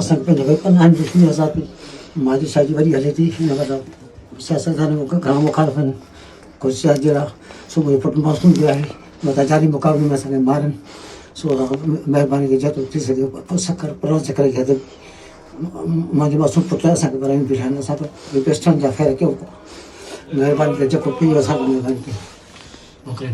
asan pe nagai pan han bisni azati madi saji bari haleti nagara siyasat dhane gram mukhalifan ko siyajira so report masun diya hai mata jari muqabale mein sane maran so mehrbani ke jato tise sakar pro sakar ke madi masun putra sakar barai bihana sakar requestan ja khair ke mehrbani ke jato piya sakar mehrbani ke okay.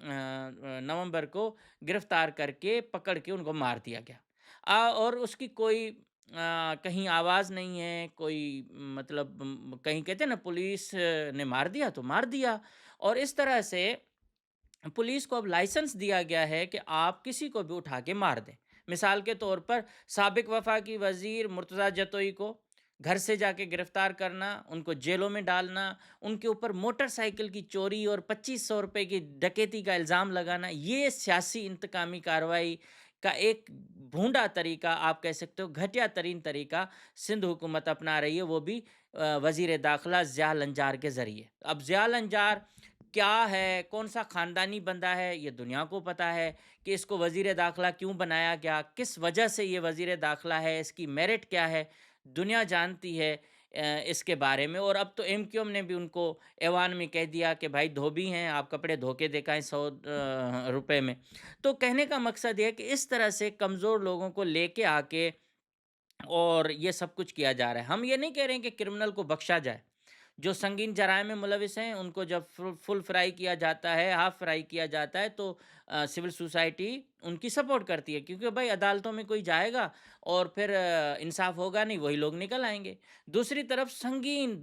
نومبر کو گرفتار کر کے پکڑ کے ان کو مار دیا گیا، اور اس کی کوئی کہیں آواز نہیں ہے، کوئی مطلب کہیں کہتے ہیں نا پولیس نے مار دیا تو مار دیا، اور اس طرح سے پولیس کو اب لائسنس دیا گیا ہے کہ آپ کسی کو بھی اٹھا کے مار دیں۔ مثال کے طور پر سابق وفاقی وزیر مرتضیٰ جتوئی کو گھر سے جا کے گرفتار کرنا، ان کو جیلوں میں ڈالنا، ان کے اوپر موٹر سائیکل کی چوری اور 2500 روپے کی ڈکیتی کا الزام لگانا، یہ سیاسی انتقامی کارروائی کا ایک بھونڈا طریقہ، آپ کہہ سکتے ہو گھٹیا ترین طریقہ سندھ حکومت اپنا رہی ہے، وہ بھی وزیر داخلہ ضیاء الانجار کے ذریعے۔ اب ضیاء الانجار کیا ہے، کون سا خاندانی بندہ ہے، یہ دنیا کو پتہ ہے کہ اس کو وزیر داخلہ کیوں بنایا گیا، کس وجہ سے یہ وزیر داخلہ ہے، اس کی میرٹ کیا ہے، دنیا جانتی ہے اس کے بارے میں۔ اور اب تو ایم کیو ایم نے بھی ان کو ایوان میں کہہ دیا کہ بھائی دھوبی ہیں آپ، کپڑے دھو کے دکھائیں 100 روپے میں۔ تو کہنے کا مقصد یہ ہے کہ اس طرح سے کمزور لوگوں کو لے کے آ کے اور یہ سب کچھ کیا جا رہا ہے۔ ہم یہ نہیں کہہ رہے ہیں کہ کرمنل کو بخشا جائے، جو سنگین جرائم میں ملوث ہیں ان کو جب فل فرائی کیا جاتا ہے، ہاف فرائی کیا جاتا ہے، تو سول سوسائٹی ان کی سپورٹ کرتی ہے، کیونکہ بھائی عدالتوں میں کوئی جائے گا اور پھر انصاف ہوگا نہیں، وہی لوگ نکل آئیں گے۔ دوسری طرف سنگین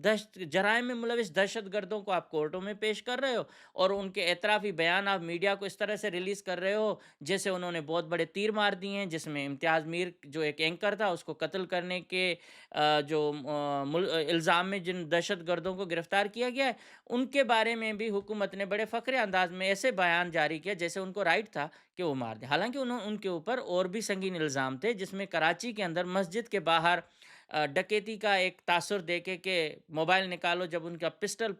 جرائم میں ملوث دہشت گردوں کو آپ کورٹوں میں پیش کر رہے ہو، اور ان کے اعترافی بیان آپ میڈیا کو اس طرح سے ریلیز کر رہے ہو جیسے انہوں نے بہت بڑے تیر مار دیے ہیں، جس میں امتیاز میر جو ایک اینکر تھا اس کو قتل کرنے کے جو الزام میں جن دہشت گردوں کو گرفتار کیا گیا ہے، ان کے بارے میں بھی حکومت نے بڑے فخر انداز میں ایسے بیان جاری کیا جیسے ان کو رائٹ تھا کہ وہ مار دیں۔ حالانکہ ان کے اوپر اور بھی سنگین الزام تھے، جس میں کراچی کے اندر مسجد کے باہر ڈکیتی کا ایک تاثر دے کے کہ موبائل نکالو، جب ان کا پسٹل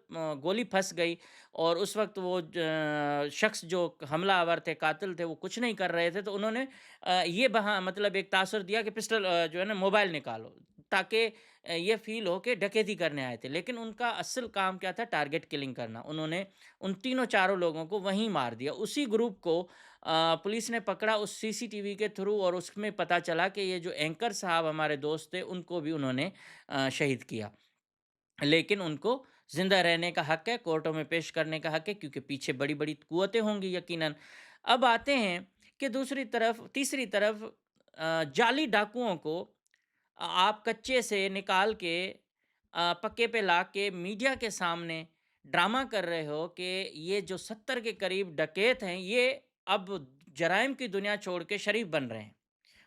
گولی پھنس گئی اور اس وقت وہ شخص جو حملہ آور تھے، قاتل تھے، وہ کچھ نہیں کر رہے تھے، تو انہوں نے یہ مطلب ایک تاثر دیا کہ پسٹل جو ہے نا موبائل نکالو، تاکہ یہ فیل ہو کہ ڈکیتی کرنے آئے تھے۔ لیکن ان کا اصل کام کیا تھا؟ ٹارگٹ کلنگ کرنا۔ انہوں نے ان تینوں چاروں لوگوں کو وہیں مار دیا۔ اسی گروپ کو پولیس نے پکڑا اس سی سی ٹی وی کے تھرو، اور اس میں پتہ چلا کہ یہ جو اینکر صاحب ہمارے دوست تھے ان کو بھی انہوں نے شہید کیا، لیکن ان کو زندہ رہنے کا حق ہے، کورٹوں میں پیش کرنے کا حق ہے، کیونکہ پیچھے بڑی بڑی قوتیں ہوں گی یقیناً۔ اب آتے ہیں کہ تیسری طرف جعلی ڈاکوؤں کو آپ کچے سے نکال کے پکے پہ لا کے میڈیا کے سامنے ڈرامہ کر رہے ہو کہ یہ جو 70 کے قریب ڈکیت ہیں، یہ اب جرائم کی دنیا چھوڑ کے شریف بن رہے ہیں،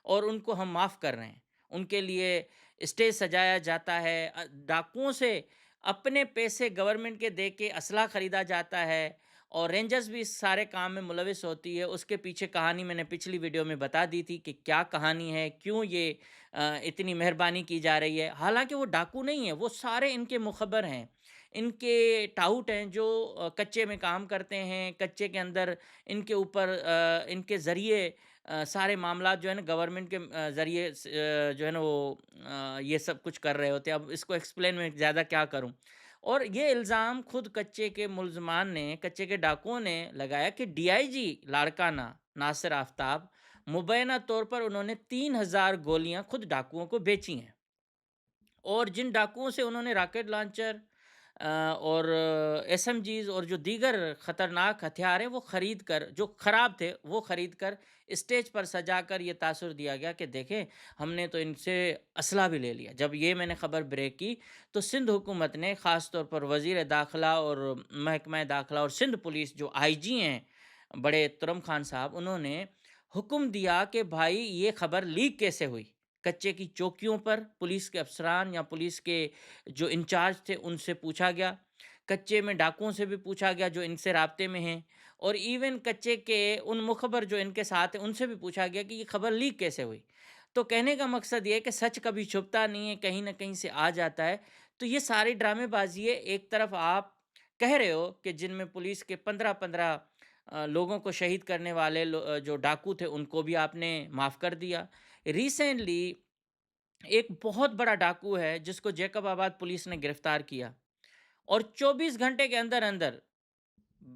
اور ان کو ہم معاف کر رہے ہیں۔ ان کے لیے اسٹیج سجایا جاتا ہے، ڈاکوؤں سے اپنے پیسے گورنمنٹ کے دے کے اسلحہ خریدا جاتا ہے، اور رینجرز بھی اس سارے کام میں ملوث ہوتی ہے۔ اس کے پیچھے کہانی میں نے پچھلی ویڈیو میں بتا دی تھی کہ کیا کہانی ہے، کیوں یہ اتنی مہربانی کی جا رہی ہے۔ حالانکہ وہ ڈاکو نہیں ہیں، وہ سارے ان کے مخبر ہیں، ان کے ٹاؤٹ ہیں، جو کچے میں کام کرتے ہیں، کچے کے اندر ان کے اوپر ان کے ذریعے سارے معاملات جو ہے نا گورنمنٹ کے ذریعے جو ہے نا وہ یہ سب کچھ کر رہے ہوتے ہیں۔ اب اس کو ایکسپلین میں زیادہ کیا کروں۔ اور یہ الزام خود کچے کے ملزمان نے، کچے کے ڈاکوؤں نے لگایا کہ ڈی آئی جی لاڑکانہ ناصر آفتاب مبینہ طور پر انہوں نے 3000 گولیاں خود ڈاکوؤں کو بیچی ہیں، اور جن ڈاکوؤں سے انہوں نے راکٹ لانچر اور ایس ایم جیز اور جو دیگر خطرناک ہتھیار ہیں وہ خرید کر، جو خراب تھے وہ خرید کر اسٹیج پر سجا کر یہ تاثر دیا گیا کہ دیکھیں ہم نے تو ان سے اسلحہ بھی لے لیا۔ جب یہ میں نے خبر بریک کی تو سندھ حکومت نے خاص طور پر وزیر داخلہ اور محکمہ داخلہ اور سندھ پولیس جو آئی جی ہیں بڑے ترم خان صاحب، انہوں نے حکم دیا کہ بھائی یہ خبر لیک کیسے ہوئی۔ کچے کی چوکیوں پر پولیس کے افسران یا پولیس کے جو انچارج تھے ان سے پوچھا گیا، کچے میں ڈاکوؤں سے بھی پوچھا گیا جو ان سے رابطے میں ہیں، اور ایون کچے کے ان مخبر جو ان کے ساتھ ہیں ان سے بھی پوچھا گیا کہ یہ خبر لیک کیسے ہوئی۔ تو کہنے کا مقصد یہ ہے کہ سچ کبھی چھپتا نہیں ہے، کہیں نہ کہیں سے آ جاتا ہے۔ تو یہ ساری ڈرامے بازی ہے۔ ایک طرف آپ کہہ رہے ہو کہ جن میں پولیس کے 15 لوگوں کو شہید کرنے والے جو ڈاکو تھے ان کو بھی آپ نے معاف کر دیا۔ ریسنٹلی ایک بہت بڑا ڈاکو ہے جس کو جیکب آباد پولیس نے گرفتار کیا، اور 24 گھنٹے کے اندر اندر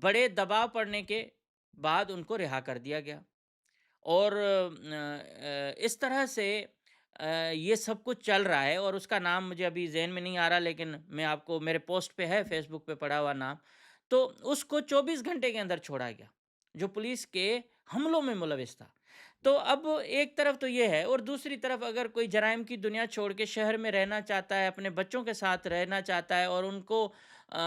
بڑے دباؤ پڑنے کے بعد ان کو رہا کر دیا گیا۔ اور اس طرح سے یہ سب کچھ چل رہا ہے، اور اس کا نام مجھے ابھی ذہن میں نہیں آ رہا، لیکن میں آپ کو میرے پوسٹ پہ ہے، فیس بک پہ پڑا ہوا نام۔ تو اس کو 24 گھنٹے کے اندر چھوڑا گیا، جو پولیس کے حملوں میں ملوث تھا۔ تو اب ایک طرف تو یہ ہے، اور دوسری طرف اگر کوئی جرائم کی دنیا چھوڑ کے شہر میں رہنا چاہتا ہے، اپنے بچوں کے ساتھ رہنا چاہتا ہے، اور ان کو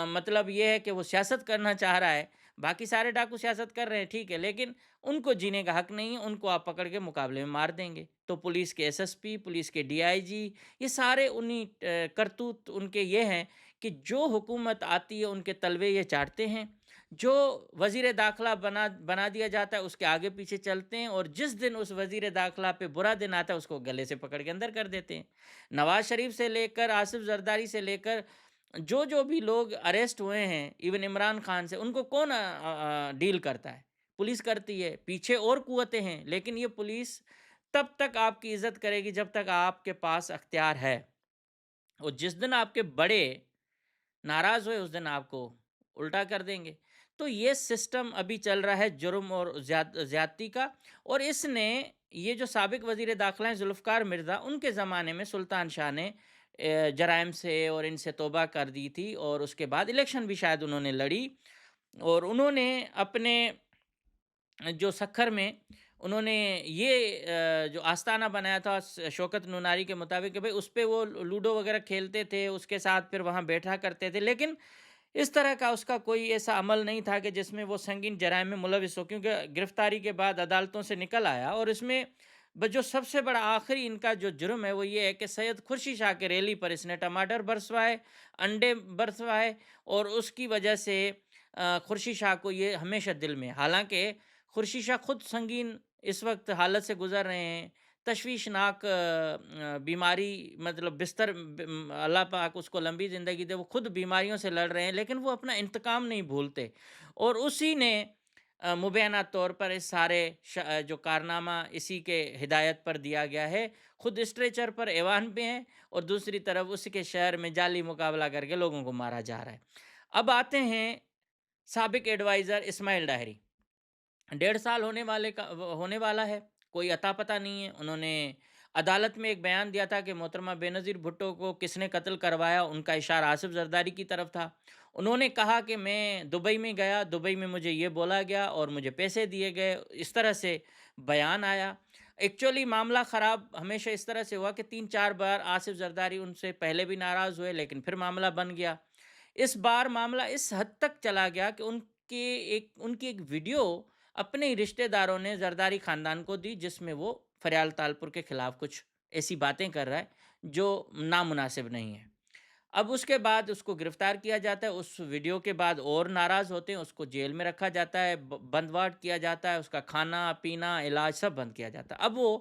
مطلب یہ ہے کہ وہ سیاست کرنا چاہ رہا ہے، باقی سارے ڈاکو سیاست کر رہے ہیں ٹھیک ہے، لیکن ان کو جینے کا حق نہیں ہے، ان کو آپ پکڑ کے مقابلے میں مار دیں گے۔ تو پولیس کے ایس ایس پی، پولیس کے ڈی آئی جی، یہ سارے انہی کرتوت ان کے یہ ہیں کہ جو حکومت آتی ہے ان کے تلوے یہ چاٹتے ہیں، جو وزیر داخلہ بنا دیا جاتا ہے اس کے آگے پیچھے چلتے ہیں، اور جس دن اس وزیر داخلہ پہ برا دن آتا ہے اس کو گلے سے پکڑ کے اندر کر دیتے ہیں۔ نواز شریف سے لے کر آصف زرداری سے لے کر جو بھی لوگ اریسٹ ہوئے ہیں، ایون عمران خان سے، ان کو کون ڈیل کرتا ہے؟ پولیس کرتی ہے، پیچھے اور قوتیں ہیں، لیکن یہ پولیس تب تک آپ کی عزت کرے گی جب تک آپ کے پاس اختیار ہے، اور جس دن آپ کے بڑے ناراض ہوئے اس دن آپ کو الٹا کر دیں گے۔ تو یہ سسٹم ابھی چل رہا ہے جرم اور زیادتی کا، اور اس نے یہ جو سابق وزیر داخلہ ہیں ذوالفقار مرزا، ان کے زمانے میں سلطان شاہ نے جرائم سے اور ان سے توبہ کر دی تھی، اور اس کے بعد الیکشن بھی شاید انہوں نے لڑی، اور انہوں نے اپنے جو سکھر میں انہوں نے یہ جو آستانہ بنایا تھا شوکت نوناری کے مطابق کہ بھئی اس پہ وہ لوڈو وغیرہ کھیلتے تھے، اس کے ساتھ پھر وہاں بیٹھا کرتے تھے، لیکن اس طرح کا اس کا کوئی ایسا عمل نہیں تھا کہ جس میں وہ سنگین جرائم میں ملوث ہو، کیونکہ گرفتاری کے بعد عدالتوں سے نکل آیا، اور اس میں جو سب سے بڑا آخری ان کا جو جرم ہے وہ یہ ہے کہ سید خورشید شاہ کے ریلی پر اس نے ٹماٹر برسوائے، انڈے برسوائے، اور اس کی وجہ سے خورشید شاہ کو یہ ہمیشہ دل میں، حالانکہ خورشید شاہ خود سنگین اس وقت حالت سے گزر رہے ہیں، تشویشناک بیماری، مطلب بستر، اللہ پاک اس کو لمبی زندگی دے، وہ خود بیماریوں سے لڑ رہے ہیں، لیکن وہ اپنا انتقام نہیں بھولتے، اور اسی نے مبینہ طور پر اس سارے جو کارنامہ اسی کے ہدایت پر دیا گیا ہے، خود اسٹریچر پر ایوان پہ ہیں، اور دوسری طرف اس کے شہر میں جعلی مقابلہ کر کے لوگوں کو مارا جا رہا ہے۔ اب آتے ہیں سابق ایڈوائزر اسماعیل ڈاہری، 1.5 سال ہونے والا ہے، کوئی عطا پتہ نہیں ہے۔ انہوں نے عدالت میں ایک بیان دیا تھا کہ محترمہ بینظیر بھٹو کو کس نے قتل کروایا، ان کا اشارہ آصف زرداری کی طرف تھا۔ انہوں نے کہا کہ میں دبئی میں گیا، دبئی میں مجھے یہ بولا گیا اور مجھے پیسے دیے گئے، اس طرح سے بیان آیا۔ ایکچولی معاملہ خراب ہمیشہ اس طرح سے ہوا کہ 3-4 بار آصف زرداری ان سے پہلے بھی ناراض ہوئے، لیکن پھر معاملہ بن گیا۔ اس بار معاملہ اس حد تک چلا گیا کہ ان کی ایک ویڈیو اپنے ہی رشتہ داروں نے زرداری خاندان کو دی، جس میں وہ فریال تالپور کے خلاف کچھ ایسی باتیں کر رہا ہے جو نامناسب نہیں ہے۔ اب اس کے بعد اس کو گرفتار کیا جاتا ہے، اس ویڈیو کے بعد اور ناراض ہوتے ہیں، اس کو جیل میں رکھا جاتا ہے، بند واٹ کیا جاتا ہے، اس کا کھانا پینا علاج سب بند کیا جاتا ہے۔ اب وہ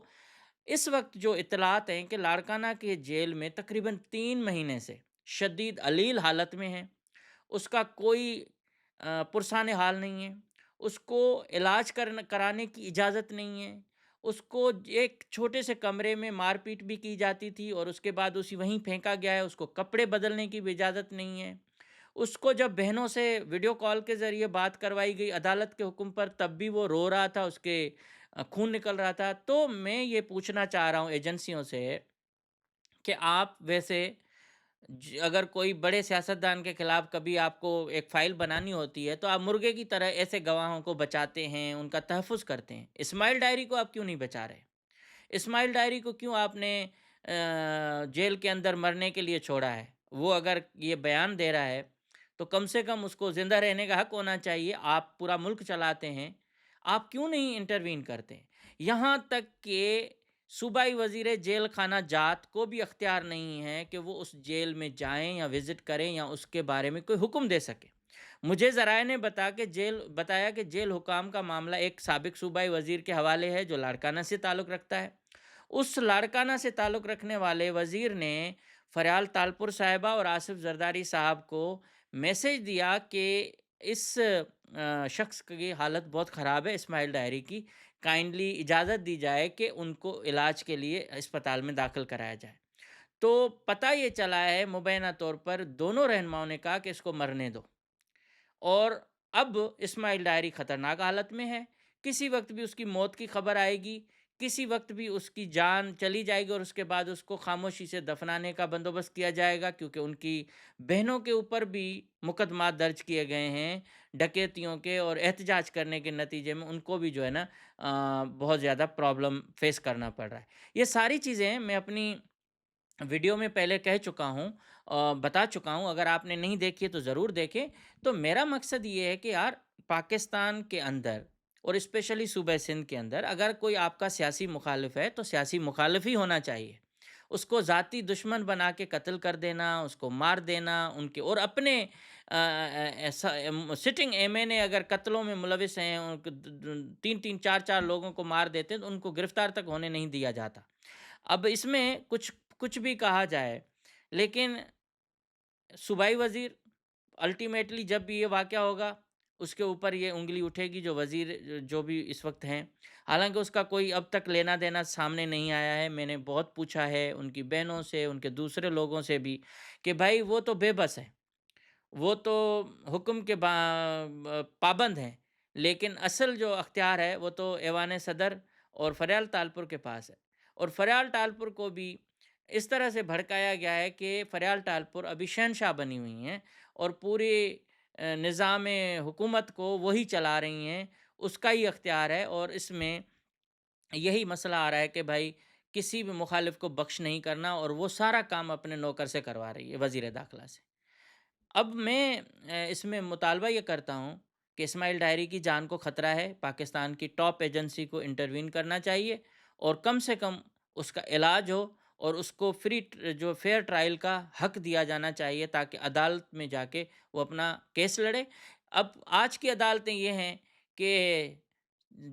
اس وقت جو اطلاعات ہیں کہ لاڑکانہ کے جیل میں تقریباً 3 مہینے سے شدید علیل حالت میں ہے، اس کا کوئی پرسان حال نہیں ہے، اس کو علاج کرانے کی اجازت نہیں ہے، اس کو ایک چھوٹے سے کمرے میں مار پیٹ بھی کی جاتی تھی، اور اس کے بعد اسی وہیں پھینکا گیا ہے، اس کو کپڑے بدلنے کی بھی اجازت نہیں ہے۔ اس کو جب بہنوں سے ویڈیو کال کے ذریعے بات کروائی گئی عدالت کے حکم پر، تب بھی وہ رو رہا تھا، اس کے خون نکل رہا تھا۔ تو میں یہ پوچھنا چاہ رہا ہوں ایجنسیوں سے کہ آپ ویسے اگر کوئی بڑے سیاستدان کے خلاف کبھی آپ کو ایک فائل بنانی ہوتی ہے تو آپ مرغے کی طرح ایسے گواہوں کو بچاتے ہیں، ان کا تحفظ کرتے ہیں۔ اسماعیل ڈائری کو آپ کیوں نہیں بچا رہے؟ اسماعیل ڈائری کو کیوں آپ نے جیل کے اندر مرنے کے لیے چھوڑا ہے؟ وہ اگر یہ بیان دے رہا ہے تو کم سے کم اس کو زندہ رہنے کا حق ہونا چاہیے۔ آپ پورا ملک چلاتے ہیں، آپ کیوں نہیں انٹروین کرتے؟ یہاں تک کہ صوبائی وزیر جیل خانہ جات کو بھی اختیار نہیں ہے کہ وہ اس جیل میں جائیں یا وزٹ کریں یا اس کے بارے میں کوئی حکم دے سکے۔ مجھے ذرائع نے بتایا کہ جیل حکام کا معاملہ ایک سابق صوبائی وزیر کے حوالے ہے جو لاڑکانہ سے تعلق رکھتا ہے۔ اس لاڑکانہ سے تعلق رکھنے والے وزیر نے فریال تالپور صاحبہ اور آصف زرداری صاحب کو میسج دیا کہ اس شخص کی حالت بہت خراب ہے، اسماعیل ڈائری کی، کائنڈلی اجازت دی جائے کہ ان کو علاج کے لیے اسپتال میں داخل کرایا جائے۔ تو پتہ یہ چلا ہے مبینہ طور پر دونوں رہنماؤں نے کہا کہ اس کو مرنے دو، اور اب اسماعیل ڈائری خطرناک حالت میں ہے، کسی وقت بھی اس کی موت کی خبر آئے گی، کسی وقت بھی اس کی جان چلی جائے گی اور اس کے بعد اس کو خاموشی سے دفنانے کا بندوبست کیا جائے گا، کیونکہ ان کی بہنوں کے اوپر بھی مقدمات درج کیے گئے ہیں ڈکیتیوں کے، اور احتجاج کرنے کے نتیجے میں ان کو بھی جو ہے نا بہت زیادہ پرابلم فیس کرنا پڑ رہا ہے۔ یہ ساری چیزیں میں اپنی ویڈیو میں پہلے کہہ چکا ہوں، بتا چکا ہوں، اگر آپ نے نہیں دیکھی ہے تو ضرور دیکھیں۔ تو میرا مقصد یہ ہے کہ یار پاکستان کے اندر اور اسپیشلی صوبہ سندھ کے اندر اگر کوئی آپ کا سیاسی مخالف ہے تو سیاسی مخالف ہی ہونا چاہیے۔ اس کو ذاتی دشمن بنا کے قتل کر دینا، اس کو مار دینا، ان کے اور اپنے سٹنگ ایم این اے اگر قتلوں میں ملوث ہیں، تین تین چار چار لوگوں کو مار دیتے ہیں تو ان کو گرفتار تک ہونے نہیں دیا جاتا۔ اب اس میں کچھ بھی کہا جائے، لیکن صوبائی وزیر الٹیمیٹلی جب بھی یہ واقعہ ہوگا اس کے اوپر یہ انگلی اٹھے گی، جو وزیر جو بھی اس وقت ہیں، حالانکہ اس کا کوئی اب تک لینا دینا سامنے نہیں آیا ہے۔ میں نے بہت پوچھا ہے ان کی بہنوں سے، ان کے دوسرے لوگوں سے بھی، کہ بھائی وہ تو بے بس ہے، وہ تو حکم کے پابند ہیں، لیکن اصل جو اختیار ہے وہ تو ایوان صدر اور فریال تالپور کے پاس ہے۔ اور فریال تالپور کو بھی اس طرح سے بھڑکایا گیا ہے کہ فریال تالپور ابھی شہنشاہ بنی ہوئی ہیں اور پورے نظام حکومت کو وہی چلا رہی ہیں، اس کا ہی اختیار ہے، اور اس میں یہی مسئلہ آ رہا ہے کہ بھائی کسی بھی مخالف کو بخش نہیں کرنا، اور وہ سارا کام اپنے نوکر سے کروا رہی ہے، وزیر داخلہ سے۔ اب میں اس میں مطالبہ یہ کرتا ہوں کہ اسماعیل ڈائری کی جان کو خطرہ ہے، پاکستان کی ٹاپ ایجنسی کو انٹروین کرنا چاہیے، اور کم سے کم اس کا علاج ہو، اور اس کو جو فیئر ٹرائل کا حق دیا جانا چاہیے، تاکہ عدالت میں جا کے وہ اپنا کیس لڑے۔ اب آج کی عدالتیں یہ ہیں کہ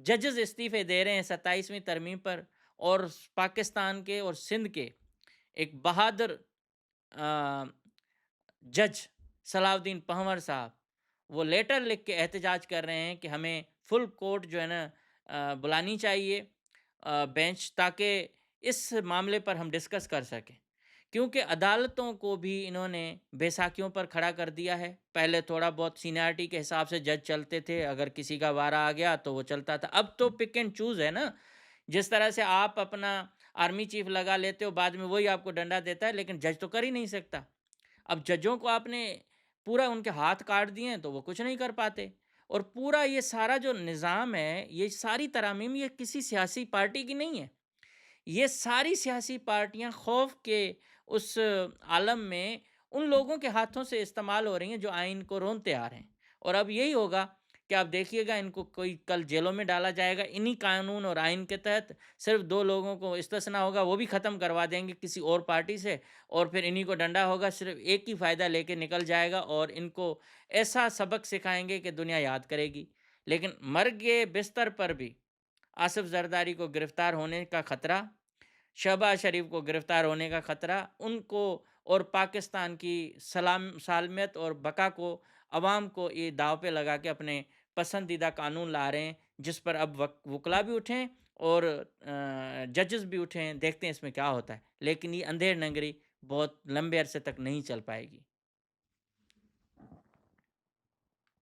ججز استعفے دے رہے ہیں 27ویں ترمیم پر، اور پاکستان کے اور سندھ کے ایک بہادر جج صلاح الدین پنور صاحب وہ لیٹر لکھ کے احتجاج کر رہے ہیں کہ ہمیں فل کورٹ جو ہے نا بلانی چاہیے بینچ، تاکہ اس معاملے پر ہم ڈسکس کر سکیں، کیونکہ عدالتوں کو بھی انہوں نے بیساکھیوں پر کھڑا کر دیا ہے۔ پہلے تھوڑا بہت سینئرٹی کے حساب سے جج چلتے تھے، اگر کسی کا وارہ آ گیا تو وہ چلتا تھا، اب تو پک اینڈ چوز ہے نا، جس طرح سے آپ اپنا آرمی چیف لگا لیتے ہو، بعد میں وہی آپ کو ڈنڈا دیتا ہے، لیکن جج تو کر ہی نہیں سکتا۔ اب ججوں کو آپ نے پورا ان کے ہاتھ کاٹ دیے ہیں تو وہ کچھ نہیں کر پاتے، اور پورا یہ سارا جو نظام ہے، یہ ساری ترامیم یہ کسی سیاسی پارٹی کی نہیں ہے، یہ ساری سیاسی پارٹیاں خوف کے اس عالم میں ان لوگوں کے ہاتھوں سے استعمال ہو رہی ہیں جو آئین کو رونتے آ رہے ہیں، اور اب یہی ہوگا کہ آپ دیکھیے گا ان کو کوئی کل جیلوں میں ڈالا جائے گا، انہی قانون اور آئین کے تحت صرف 2 لوگوں کو استثناء ہوگا، وہ بھی ختم کروا دیں گے کسی اور پارٹی سے، اور پھر انہی کو ڈنڈا ہوگا، صرف ایک ہی فائدہ لے کے نکل جائے گا، اور ان کو ایسا سبق سکھائیں گے کہ دنیا یاد کرے گی۔ لیکن مرگ کے بستر پر بھی آصف زرداری کو گرفتار ہونے کا خطرہ، شہباز شریف کو گرفتار ہونے کا خطرہ، ان کو اور پاکستان کی سالمیت اور بقا کو، عوام کو یہ داؤ پہ لگا کے اپنے پسندیدہ قانون لا رہے ہیں، جس پر اب وکلا بھی اٹھیں اور ججز بھی اٹھیں۔ دیکھتے ہیں اس میں کیا ہوتا ہے، لیکن یہ اندھیر نگری بہت لمبے عرصے تک نہیں چل پائے گی۔